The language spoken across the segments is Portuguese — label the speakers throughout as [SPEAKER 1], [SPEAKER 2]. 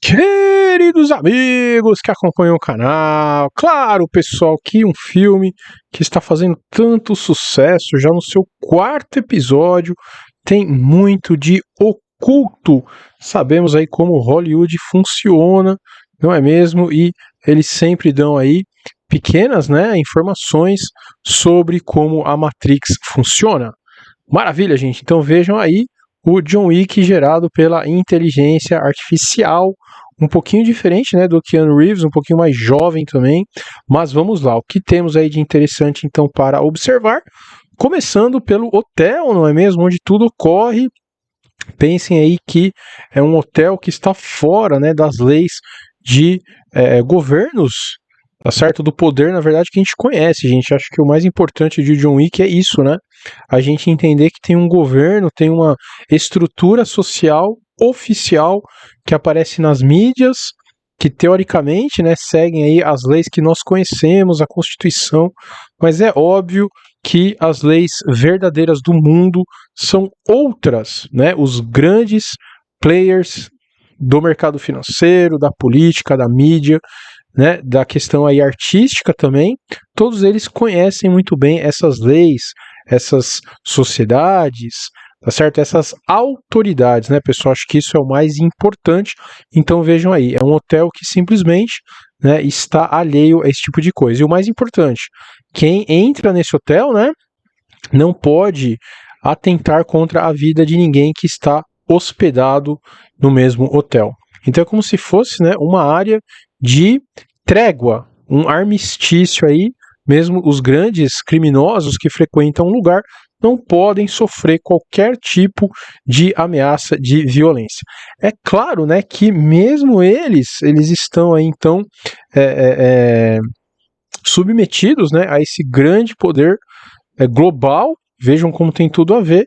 [SPEAKER 1] Queridos amigos que acompanham o canal, claro, pessoal, que um filme que está fazendo tanto sucesso, já no seu quarto episódio, tem muito de oculto. Sabemos aí como Hollywood funciona, não é mesmo? E eles sempre dão aí pequenas, informações sobre como a Matrix funciona. Maravilha, gente. Então vejam aí o John Wick gerado pela inteligência artificial, um pouquinho diferente, do Keanu Reeves, um pouquinho mais jovem também, mas vamos lá, o que temos aí de interessante então para observar, começando pelo hotel, não é mesmo, onde tudo ocorre. Pensem aí que é um hotel que está fora, das leis de governos, tá certo? Do poder, na verdade, que a gente conhece, gente. Acho que o mais importante de John Wick é isso, né? A gente entender que tem um governo, tem uma estrutura social oficial que aparece nas mídias, que teoricamente, seguem aí as leis que nós conhecemos, a Constituição, mas é óbvio que as leis verdadeiras do mundo são outras, Os grandes players do mercado financeiro, da política, da mídia, da questão aí artística também, todos eles conhecem muito bem essas leis, essas sociedades, tá certo? Essas autoridades, pessoal? Acho que isso é o mais importante. Então vejam aí, é um hotel que simplesmente, está alheio a esse tipo de coisa. E o mais importante, quem entra nesse hotel, não pode atentar contra a vida de ninguém que está hospedado no mesmo hotel. Então é como se fosse, uma área de trégua, um armistício aí, mesmo os grandes criminosos que frequentam o lugar não podem sofrer qualquer tipo de ameaça de violência. É claro, que mesmo eles estão aí então submetidos, a esse grande poder global. Vejam como tem tudo a ver.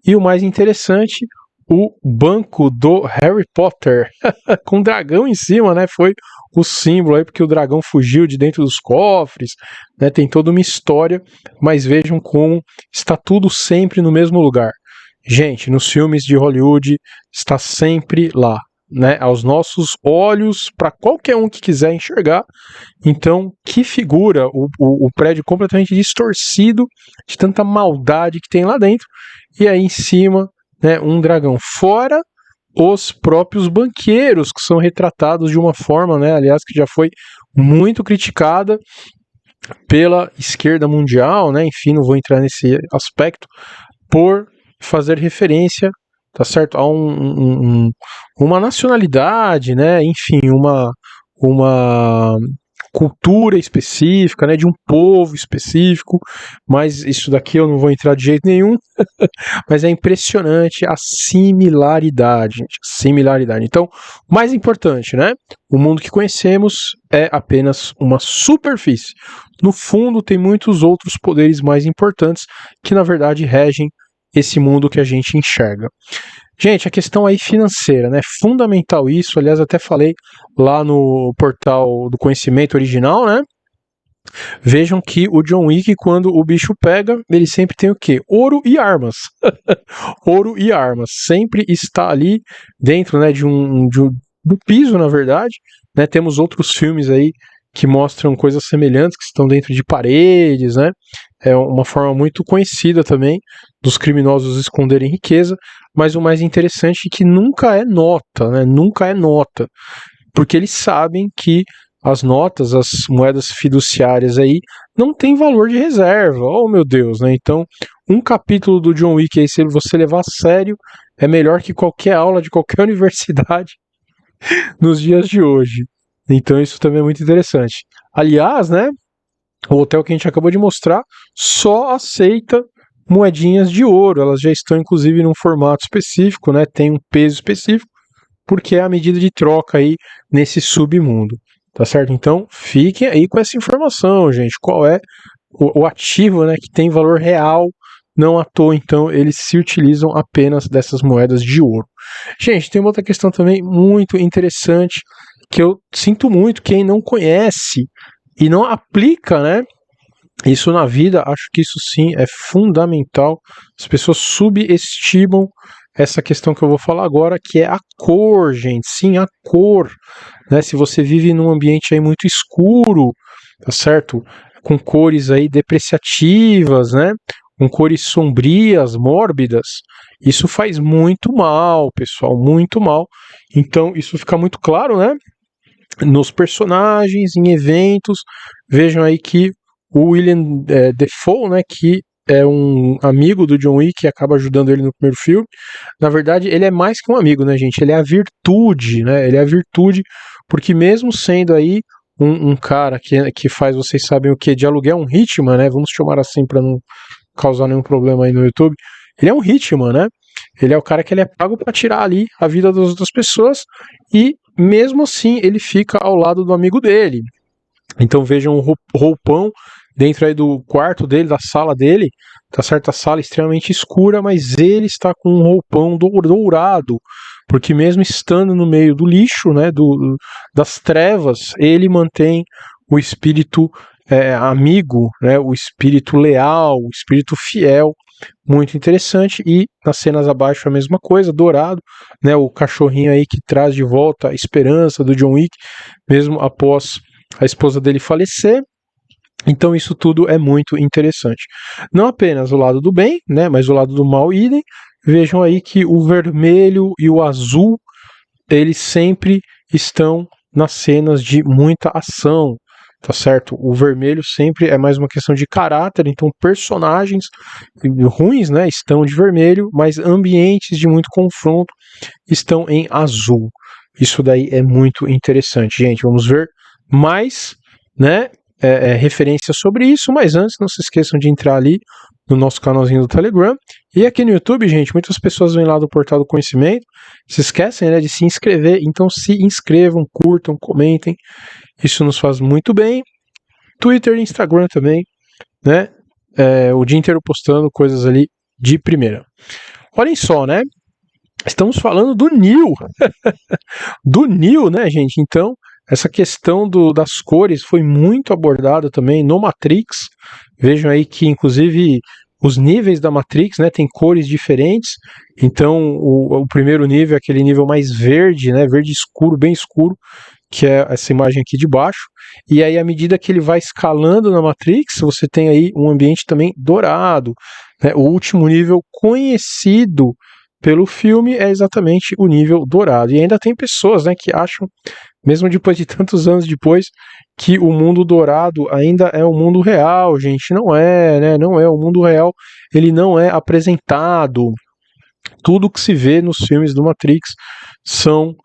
[SPEAKER 1] E o mais interessante, o banco do Harry Potter, com um dragão em cima, foi o símbolo aí, porque o dragão fugiu de dentro dos cofres, tem toda uma história, mas vejam como está tudo sempre no mesmo lugar. Gente, nos filmes de Hollywood está sempre lá, aos nossos olhos, para qualquer um que quiser enxergar. Então, que figura, o prédio completamente distorcido, de tanta maldade que tem lá dentro, e aí em cima, um dragão. Fora os próprios banqueiros, que são retratados de uma forma, aliás, que já foi muito criticada pela esquerda mundial, enfim, não vou entrar nesse aspecto, por fazer referência, tá certo, a uma nacionalidade, enfim, uma cultura específica, de um povo específico, mas isso daqui eu não vou entrar de jeito nenhum, mas é impressionante a similaridade, gente, similaridade. Então, o mais importante, o mundo que conhecemos é apenas uma superfície. No fundo, tem muitos outros poderes mais importantes que, na verdade, regem esse mundo que a gente enxerga. Gente, a questão aí financeira, fundamental isso, aliás, até falei lá no portal do conhecimento original, Vejam que o John Wick, quando o bicho pega, ele sempre tem o quê? Ouro e armas. Ouro e armas. Sempre está ali dentro, do piso, na verdade. Temos outros filmes aí que mostram coisas semelhantes, que estão dentro de paredes, É uma forma muito conhecida também dos criminosos esconderem riqueza, mas o mais interessante é que nunca é nota, Nunca é nota. Porque eles sabem que as notas, as moedas fiduciárias aí, não tem valor de reserva. Oh, meu Deus, Então, um capítulo do John Wick aí, se você levar a sério, é melhor que qualquer aula de qualquer universidade nos dias de hoje. Então, isso também é muito interessante. Aliás, o hotel que a gente acabou de mostrar só aceita moedinhas de ouro. Elas já estão, inclusive, num formato específico, Tem um peso específico, porque é a medida de troca aí nesse submundo. Tá certo? Então, fiquem aí com essa informação, gente. Qual é o ativo, que tem valor real? Não à toa, então, eles se utilizam apenas dessas moedas de ouro. Gente, tem uma outra questão também muito interessante, que eu sinto muito quem não conhece e não aplica, isso na vida. Acho que isso sim é fundamental. As pessoas subestimam essa questão que eu vou falar agora, que é a cor, gente. Sim, a cor, né? Se você vive num ambiente aí muito escuro, tá certo? Com cores aí depreciativas, né? Com cores sombrias, mórbidas, isso faz muito mal, pessoal, muito mal. Então, isso fica muito claro, né? Nos personagens, em eventos. Vejam aí que o William Dafoe, né, que é um amigo do John Wick, que acaba ajudando ele no primeiro filme. Na verdade, ele é mais que um amigo, né, gente? Ele é a virtude, né? Ele é a virtude, porque mesmo sendo aí um cara que faz, vocês sabem o que, de aluguel, um hitman, né? Vamos chamar assim para não causar nenhum problema aí no YouTube. Ele é um hitman, né? Ele é o cara que ele é pago para tirar ali a vida das outras pessoas e mesmo assim ele fica ao lado do amigo dele. Então vejam um roupão dentro aí do quarto dele, da sala dele, tá certo? A sala extremamente escura, mas ele está com um roupão dourado, porque mesmo estando no meio do lixo, né, das trevas, ele mantém o espírito amigo, né, o espírito leal, o espírito fiel, muito interessante. E nas cenas abaixo a mesma coisa, dourado, né, o cachorrinho aí que traz de volta a esperança do John Wick, mesmo após a esposa dele falecer. Então isso tudo é muito interessante. Não apenas o lado do bem, né, mas o lado do mal idem. Vejam aí que o vermelho e o azul, eles sempre estão nas cenas de muita ação, tá certo? O vermelho sempre é mais uma questão de caráter, então personagens ruins, né, estão de vermelho, mas ambientes de muito confronto estão em azul. Isso daí é muito interessante, gente. Vamos ver mais, né, referências sobre isso, mas antes não se esqueçam de entrar ali no nosso canalzinho do Telegram e aqui no YouTube, gente. Muitas pessoas vêm lá do Portal do Conhecimento, se esquecem, né, de se inscrever, então se inscrevam, curtam, comentem, isso nos faz muito bem. Twitter e Instagram também, né, o dia inteiro postando coisas ali de primeira. Olhem só, né, estamos falando do Neo, do Neo, né, gente? Então, essa questão das cores foi muito abordada também no Matrix. Vejam aí que, inclusive, os níveis da Matrix, né, tem cores diferentes. Então, o primeiro nível é aquele nível mais verde, né, verde escuro, bem escuro, que é essa imagem aqui de baixo. E aí, à medida que ele vai escalando na Matrix, você tem aí um ambiente também dourado, né? O último nível conhecido pelo filme é exatamente o nível dourado. E ainda tem pessoas, né, que acham, mesmo depois de tantos anos depois, que o mundo dourado ainda é o mundo real, gente. Não é, né? Não é. O mundo real, ele não é apresentado. Tudo que se vê nos filmes do Matrix são,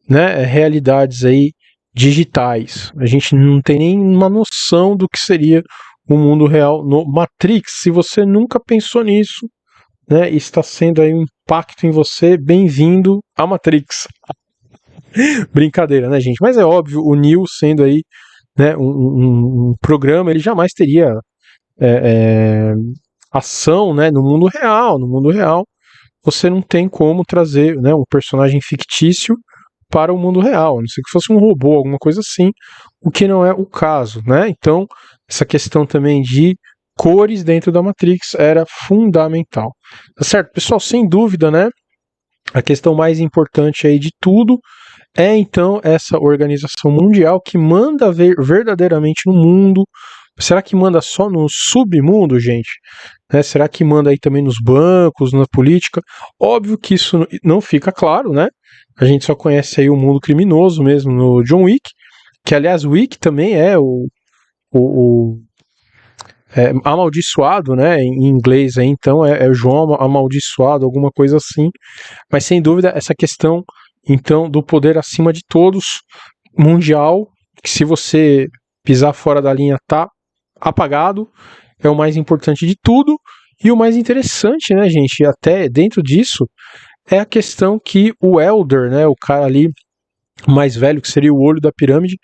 [SPEAKER 1] né, realidades aí digitais. A gente não tem nenhuma noção do que seria o mundo real no Matrix. Se você nunca pensou nisso, né, está sendo aí um impacto em você, bem-vindo à Matrix. Brincadeira, né, gente? Mas é óbvio, o Neo sendo aí, né, um programa, ele jamais teria ação, né, no mundo real. No mundo real, você não tem como trazer, né, um personagem fictício para o mundo real, a não ser que fosse um robô, alguma coisa assim, o que não é o caso, né? Então, essa questão também de cores dentro da Matrix era fundamental. Tá certo? Pessoal, sem dúvida, né? A questão mais importante aí de tudo é então essa organização mundial que manda ver verdadeiramente no mundo. Será que manda só no submundo, gente? Né? Será que manda aí também nos bancos, na política? Óbvio que isso não fica claro, né? A gente só conhece aí o mundo criminoso mesmo no John Wick, que aliás o Wick também é o amaldiçoado, né? Em inglês aí, então é o João amaldiçoado, alguma coisa assim. Mas sem dúvida essa questão então do poder acima de todos, mundial, que se você pisar fora da linha tá apagado, é o mais importante de tudo. E o mais interessante, né, gente, até dentro disso, é a questão que o Elder, né, o cara ali mais velho, que seria o olho da pirâmide,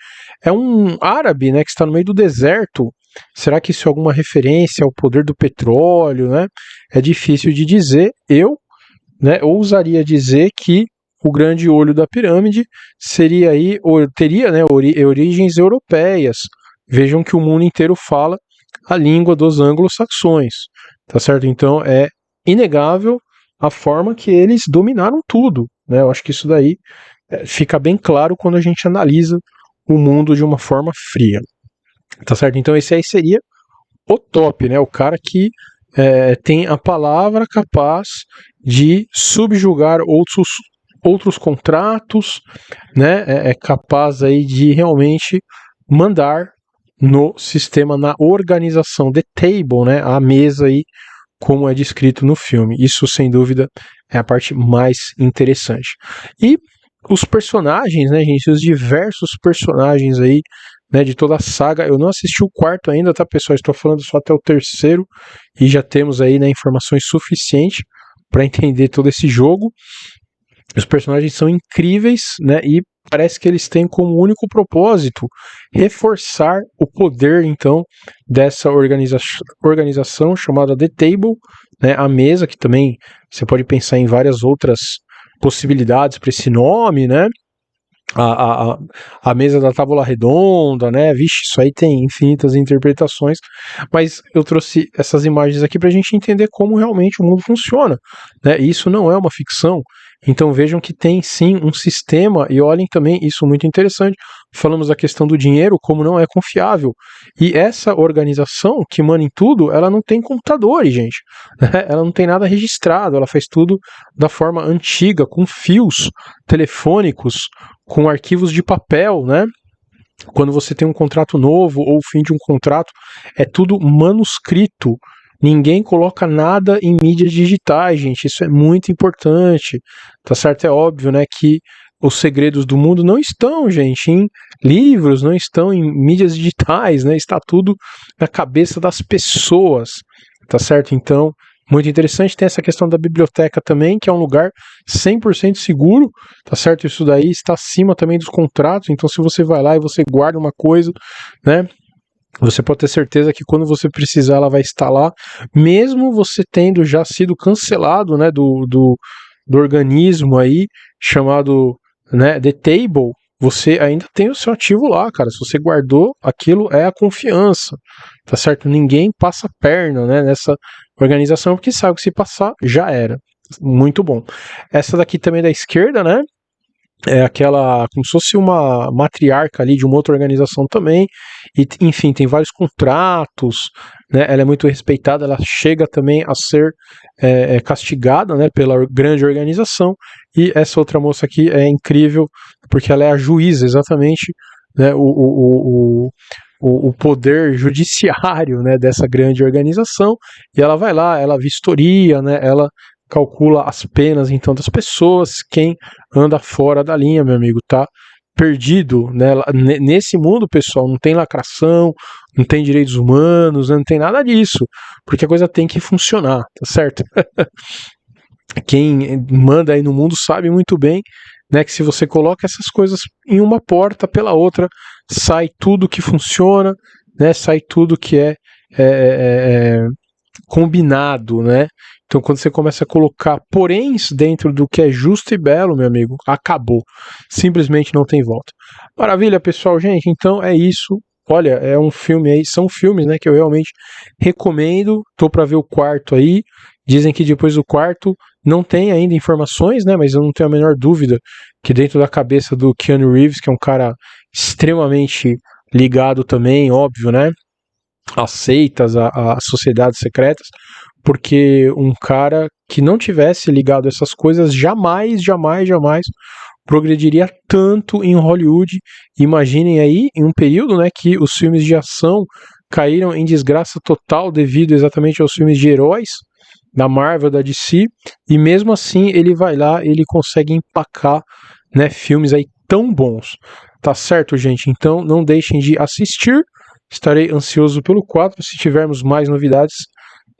[SPEAKER 1] é um árabe, né, que está no meio do deserto. Será que isso é alguma referência ao poder do petróleo, né? É difícil de dizer. Eu, né, ousaria dizer que o grande olho da pirâmide seria aí, ou teria, né, origens europeias. Vejam que o mundo inteiro fala a língua dos anglo-saxões, tá certo? Então é inegável a forma que eles dominaram tudo, né? Eu acho que isso daí fica bem claro quando a gente analisa o mundo de uma forma fria, tá certo? Então esse aí seria o top, né? O cara que tem a palavra capaz de subjugar outros contratos, né? É capaz aí de realmente mandar no sistema, na organização, the table, né? A mesa aí, como é descrito no filme. Isso, sem dúvida, é a parte mais interessante. E os personagens, né, gente? Os diversos personagens aí, né, de toda a saga. Eu não assisti o quarto ainda, tá, pessoal? Estou falando só até o terceiro e já temos aí, né, informações suficientes para entender todo esse jogo. Os personagens são incríveis, né? E parece que eles têm como único propósito reforçar o poder, então, dessa organização chamada The Table, né? A mesa, que também você pode pensar em várias outras possibilidades para esse nome, né? A mesa da tábua redonda, né? Vixe, isso aí tem infinitas interpretações, mas eu trouxe essas imagens aqui para a gente entender como realmente o mundo funciona, né? E isso não é uma ficção, então vejam que tem sim um sistema, e olhem também isso muito interessante. Falamos da questão do dinheiro, como não é confiável, e essa organização que manda em tudo, ela não tem computadores, gente, né? Ela não tem nada registrado, ela faz tudo da forma antiga, com fios telefônicos, com arquivos de papel, né? Quando você tem um contrato novo ou o fim de um contrato, é tudo manuscrito. Ninguém coloca nada em mídias digitais, gente. Isso é muito importante, tá certo? É óbvio, né, que os segredos do mundo não estão, gente, em livros, não estão em mídias digitais, né? Está tudo na cabeça das pessoas, tá certo? Então, muito interessante. Tem essa questão da biblioteca também, que é um lugar 100% seguro, tá certo? Isso daí está acima também dos contratos, então se você vai lá e você guarda uma coisa, né, você pode ter certeza que quando você precisar ela vai estar lá, mesmo você tendo já sido cancelado, né, do organismo aí, chamado, né, The Table, você ainda tem o seu ativo lá, cara. Se você guardou, aquilo é a confiança, tá certo? Ninguém passa perna, né, nessa organização, porque sabe que se passar, já era. Muito bom. Essa daqui também da esquerda, né, é aquela, como se fosse uma matriarca ali de uma outra organização também, e enfim, tem vários contratos, né, ela é muito respeitada, ela chega também a ser castigada, né, pela grande organização, e essa outra moça aqui é incrível, porque ela é a juíza, exatamente, né, o poder judiciário, né, dessa grande organização, e ela vai lá, ela vistoria, né, ela calcula as penas então das pessoas. Quem anda fora da linha, meu amigo, tá perdido, né? Nesse mundo, pessoal, não tem lacração, não tem direitos humanos, não tem nada disso, porque a coisa tem que funcionar, tá certo? Quem manda aí no mundo sabe muito bem, né, que se você coloca essas coisas em uma porta pela outra, sai tudo que funciona, né? Sai tudo que é combinado, né? Então, quando você começa a colocar poréns dentro do que é justo e belo, meu amigo, acabou. Simplesmente não tem volta. Maravilha, pessoal, gente. Então é isso. Olha, é um filme aí, são filmes, né, que eu realmente recomendo. Tô para ver o quarto aí. Dizem que depois do quarto não tem ainda informações, né, mas eu não tenho a menor dúvida que dentro da cabeça do Keanu Reeves, que é um cara extremamente ligado também, óbvio, né, às seitas, às sociedades secretas, porque um cara que não tivesse ligado a essas coisas jamais progrediria tanto em Hollywood. Imaginem aí, em um período, né, que os filmes de ação caíram em desgraça total devido exatamente aos filmes de heróis da Marvel, da DC, e mesmo assim ele vai lá, ele consegue empacar, né, filmes aí tão bons. Tá certo, gente? Então não deixem de assistir. Estarei ansioso pelo 4, se tivermos mais novidades,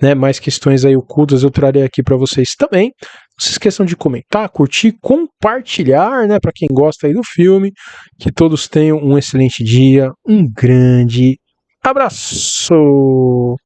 [SPEAKER 1] né, mais questões aí ocultas, eu trarei aqui para vocês também. Não se esqueçam de comentar, curtir, compartilhar, né, para quem gosta aí do filme. Que todos tenham um excelente dia, um grande abraço!